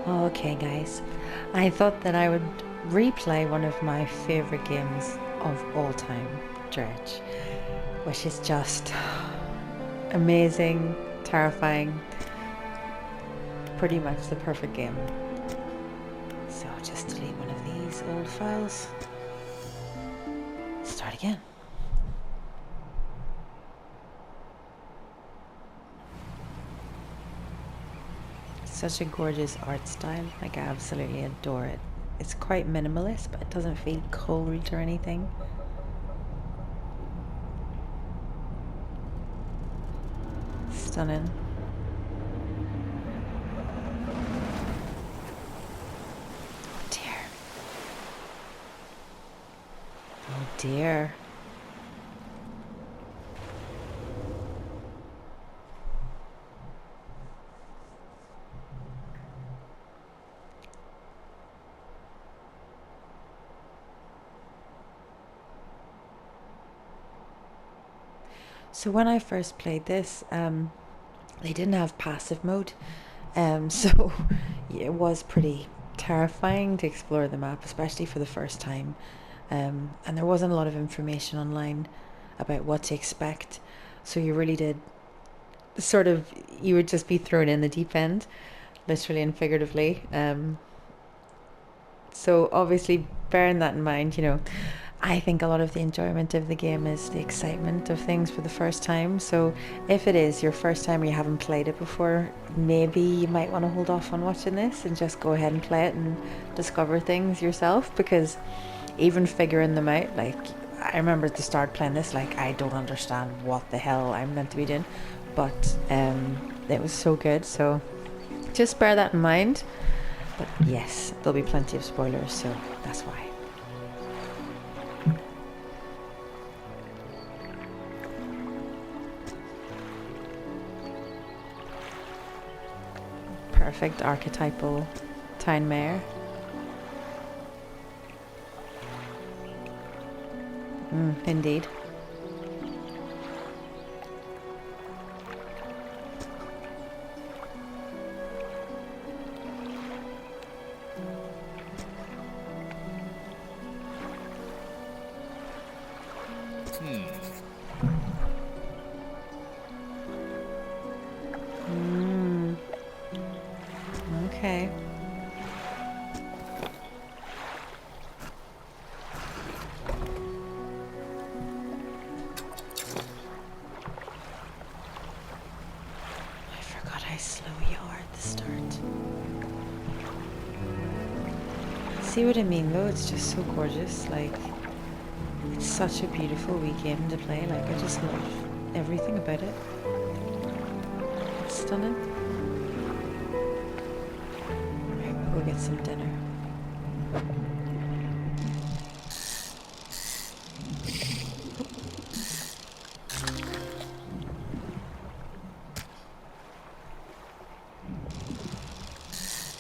Okay, guys, I thought that I would replay one of my favorite games of all time, Dredge, which is just amazing, terrifying, pretty much the perfect game. So just delete one of these old files, start again. Such a gorgeous art style, like I absolutely adore it. It's quite minimalist, but it doesn't feel cold or anything. Stunning. Oh dear. Oh dear. So when I first played this, they didn't have passive mode, so it was pretty terrifying to explore the map, especially for the first time. And there wasn't a lot of information online about what to expect, so you really did sort of, you would just be thrown in the deep end, literally and figuratively. So obviously, bearing that in mind, I think a lot of the enjoyment of the game is the excitement of things for the first time. So if it is your first time or you haven't played it before, maybe you might want to hold off on watching this and just go ahead and play it and discover things yourself, because even figuring them out, like, I remember at the start playing this, like, I don't understand what the hell I'm meant to be doing, but it was so good. So just bear that in mind. But yes, there'll be plenty of spoilers, so that's why. Perfect archetypal town mayor. Indeed. Okay. I forgot how slow you are at the start. See what I mean though? It's just so gorgeous. Like, it's such a beautiful wee game to play. Like, I just love everything about it. It's stunning. Right, we'll go get some dinner.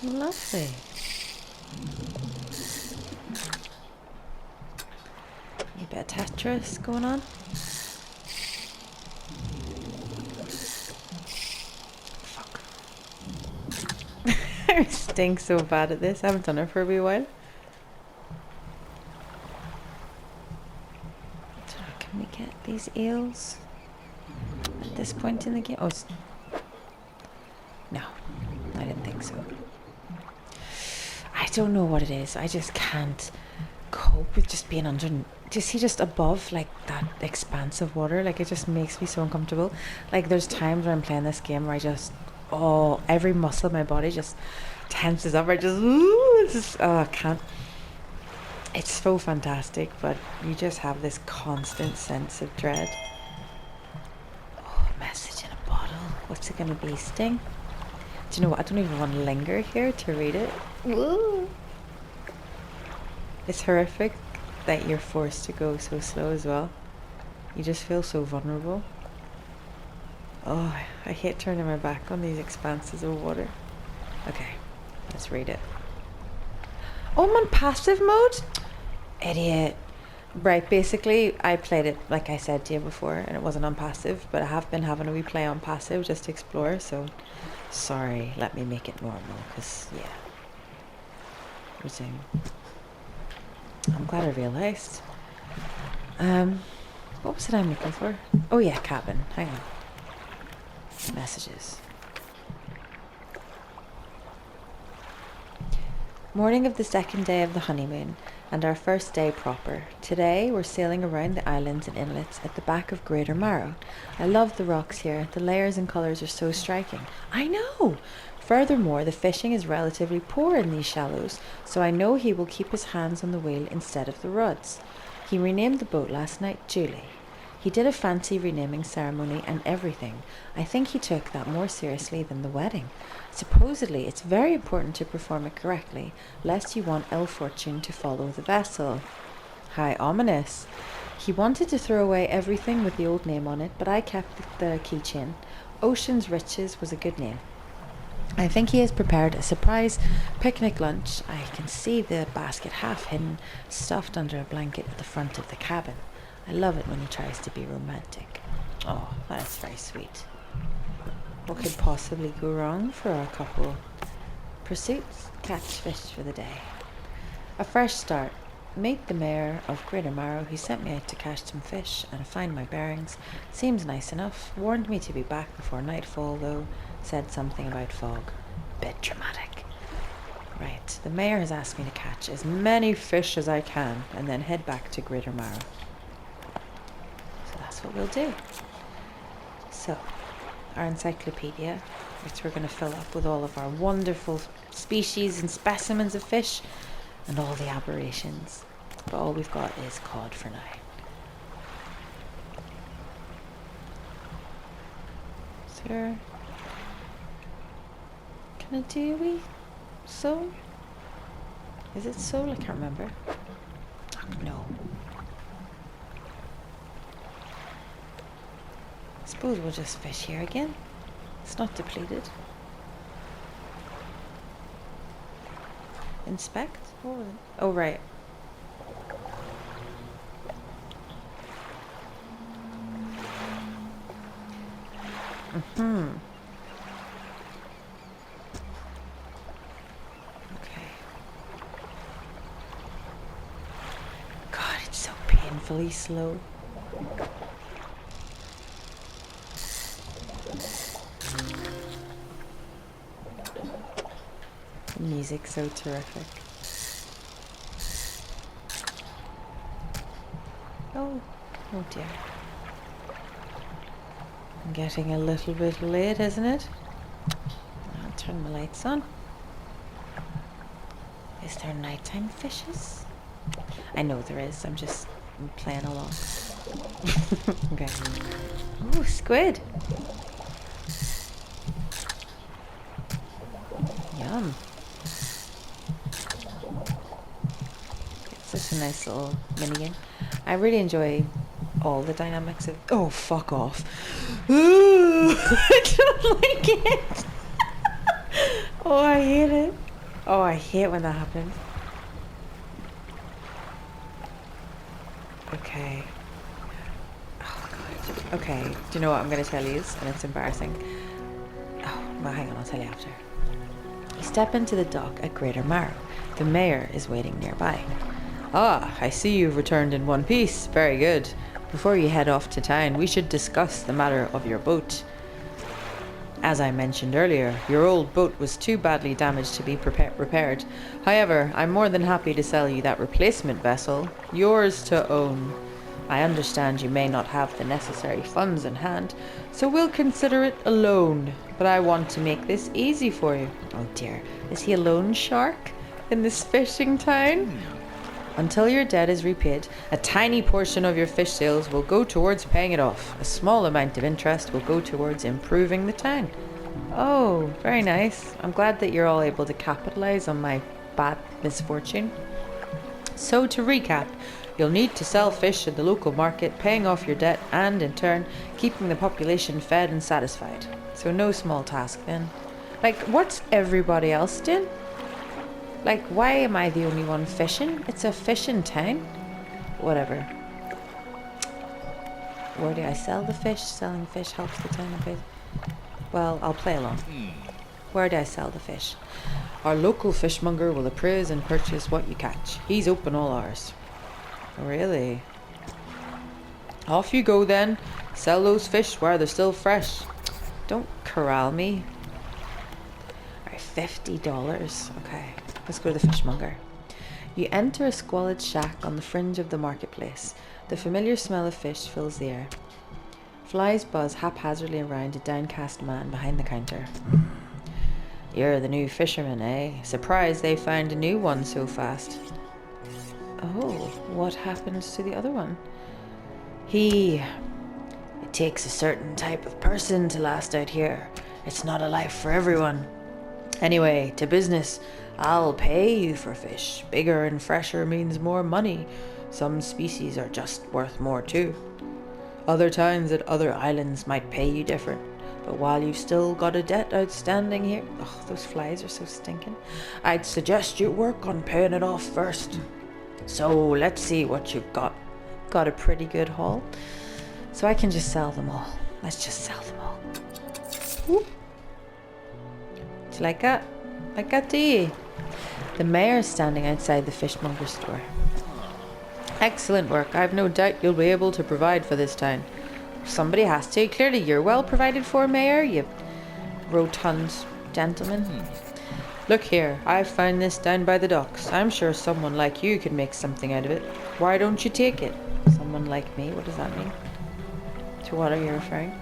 Lovely. A bit of Tetris going on. Fuck. I stink so bad at this. I haven't done it for a wee while. So can we get these eels at this point in the game? Oh, no. I didn't think so. I don't know what it is. I just can't cope with just being under, just above, like, that expanse of water. Like, it just makes me so uncomfortable. Like, there's times when I'm playing this game where I just, every muscle in my body just tenses up. I just, I can't. It's so fantastic, but you just have this constant sense of dread. Oh, a message in a bottle. What's it gonna be? Sting? Do you know what? I don't even want to linger here to read it. It's horrific that you're forced to go so slow as well. You just feel so vulnerable. Oh, I hate turning my back on these expanses of water. Okay, let's read it. Oh, I'm on passive mode? Idiot. Right, basically, I played it, like I said to you before, and it wasn't on passive, but I have been having a wee play on passive just to explore, so sorry, let me make it normal, because, yeah. Resume. I'm glad I realised. What was it I'm looking for? Oh yeah, cabin. Hang on. Messages. Morning of the second day of the honeymoon, and our first day proper. Today we're sailing around the islands and inlets at the back of Greater Marrow. I love the rocks here. The layers and colours are so striking. I know! Furthermore, the fishing is relatively poor in these shallows, so I know he will keep his hands on the wheel instead of the rods. He renamed the boat last night Julie. He did a fancy renaming ceremony and everything. I think he took that more seriously than the wedding. Supposedly, it's very important to perform it correctly, lest you want ill fortune to follow the vessel. How ominous. He wanted to throw away everything with the old name on it, but I kept the keychain. Ocean's Riches was a good name. I think he has prepared a surprise picnic lunch. I can see the basket half hidden, stuffed under a blanket at the front of the cabin. I love it when he tries to be romantic. Oh, that's very sweet. What could possibly go wrong for our couple? Pursuits, catch fish for the day. A fresh start. Meet the mayor of Greater Marrow, who sent me out to catch some fish and find my bearings. Seems nice enough. Warned me to be back before nightfall, though. Said something about fog. Bit dramatic. Right, the mayor has asked me to catch as many fish as I can and then head back to Greater Marrow. So that's what we'll do. So, our encyclopedia, which we're going to fill up with all of our wonderful species and specimens of fish and all the aberrations. But all we've got is cod for now. Sir, can I do a wee sole? Is it sole? I can't remember. Oh, no. I suppose we'll just fish here again. It's not depleted. Inspect? What was it? Oh, right. Okay. God, it's so painfully slow. The music's so terrific. Oh dear. I'm getting a little bit late, isn't it? I'll turn the lights on. Is there nighttime fishes? I know there is, I'm just playing along. Okay. Ooh, squid! Yum. It's such a nice little minigame. I really enjoy all the dynamics of... Oh, fuck off. Ooh, I don't like it. Oh, I hate it. Oh, I hate when that happens. Okay. Oh, God. Okay, do you know what I'm going to tell you? And it's embarrassing. Oh, well, hang on, I'll tell you after. You step into the dock at Greater Marrow. The mayor is waiting nearby. Ah, I see you've returned in one piece. Very good. Before you head off to town, we should discuss the matter of your boat. As I mentioned earlier, your old boat was too badly damaged to be repaired. However, I'm more than happy to sell you that replacement vessel, yours to own. I understand you may not have the necessary funds in hand, so we'll consider it a loan. But I want to make this easy for you. Oh dear, is he a loan shark in this fishing town? Until your debt is repaid, a tiny portion of your fish sales will go towards paying it off. A small amount of interest will go towards improving the town. Oh, very nice. I'm glad that you're all able to capitalize on my bad misfortune. So to recap, you'll need to sell fish in the local market, paying off your debt, and in turn, keeping the population fed and satisfied. So no small task then. Like, what's everybody else doing? Like, why am I the only one fishing? It's a fishing town. Whatever. Where do I sell the fish? Selling fish helps the town a bit. Well, I'll play along. Where do I sell the fish? Our local fishmonger will appraise and purchase what you catch. He's open all hours. Really? Off you go then. Sell those fish while they're still fresh. Don't corral me. Alright, $50. Okay, let's go to the fishmonger. You enter a squalid shack on the fringe of the marketplace. The familiar smell of fish fills the air. Flies buzz haphazardly around a downcast man behind the counter. You're the new fisherman, eh? Surprised they found a new one so fast. Oh, what happened to the other one? It takes a certain type of person to last out here. It's not a life for everyone. Anyway, to business. I'll pay you for fish. Bigger and fresher means more money. Some species are just worth more too. Other times at other islands might pay you different. But while you've still got a debt outstanding here, oh, those flies are so stinking, I'd suggest you work on paying it off first. So let's see what you've got. Got a pretty good haul. So I can just sell them all. Let's just sell them all. Whoop. Do you like that? Like that, do you? The mayor's standing outside the fishmonger store. Excellent work. I've no doubt you'll be able to provide for this town. Somebody has to. Clearly you're well provided for, Mayor, you rotund gentleman. Look here, I found this down by the docks. I'm sure someone like you could make something out of it. Why don't you take it? Someone like me? What does that mean? To what are you referring?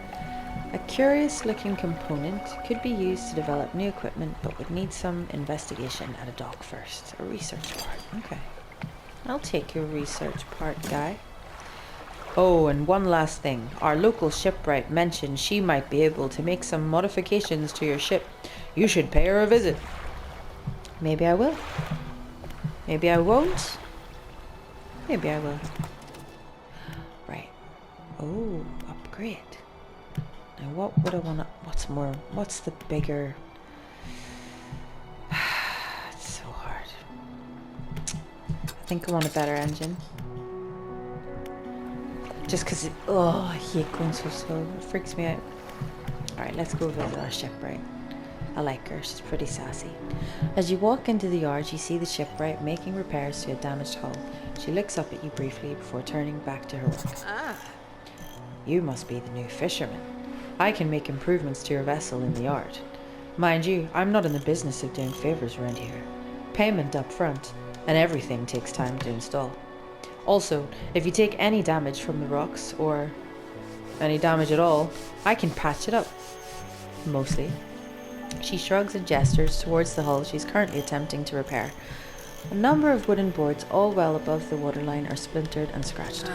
A curious-looking component could be used to develop new equipment, but would need some investigation at a dock first. A research part. Okay. I'll take your research part, guy. Oh, and one last thing. Our local shipwright mentioned she might be able to make some modifications to your ship. You should pay her a visit. Maybe I will. Maybe I won't. Maybe I will. Right. Oh, upgrade. Now what would I want to... What's the bigger... It's so hard. I think I want a better engine. Just because it... Oh, I hate going so slow. It freaks me out. Alright, let's go visit our shipwright. I like her. She's pretty sassy. As you walk into the yard, you see the shipwright making repairs to a damaged hull. She looks up at you briefly before turning back to her work. You must be the new fisherman. I can make improvements to your vessel in the yard. Mind you, I'm not in the business of doing favors around here. Payment up front, and everything takes time to install. Also, if you take any damage from the rocks, or any damage at all, I can patch it up. Mostly. She shrugs and gestures towards the hull she's currently attempting to repair. A number of wooden boards, all well above the waterline, are splintered and scratched.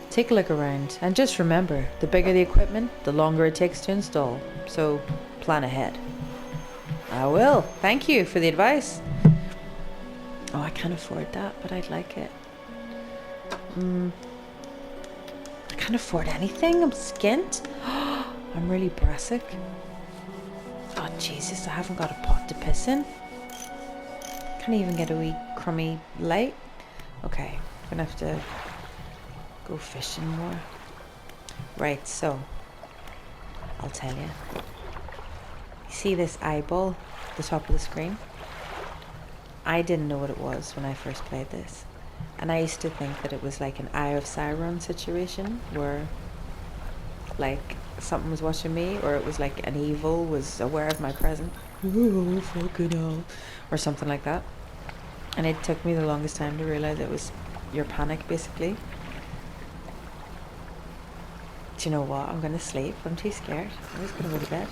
Take a look around, and just remember, the bigger the equipment, the longer it takes to install. So, plan ahead. I will. Thank you for the advice. Oh, I can't afford that, but I'd like it. I can't afford anything. I'm skint. I'm really brassic. Oh, Jesus, I haven't got a pot to piss in. Can't even get a wee crummy light. Okay, I'm gonna have to go fishing more. Right, so I'll tell you. You see this eyeball at the top of the screen? I didn't know what it was when I first played this. And I used to think that it was like an Eye of Sauron situation where like something was watching me, or it was like an evil was aware of my presence. Oh, fucking hell. Or something like that. And it took me the longest time to realize it was your panic, basically. Do you know what? I'm gonna sleep. I'm too scared. I'm just gonna go to bed.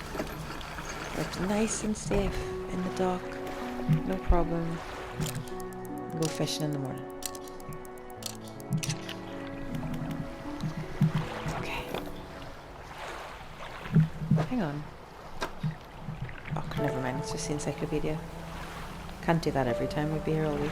It's nice and safe in the dock. No problem. Go fishing in the morning. Okay. Hang on. Oh, never mind. It's just the encyclopedia. Can't do that every time. We'd be here all week.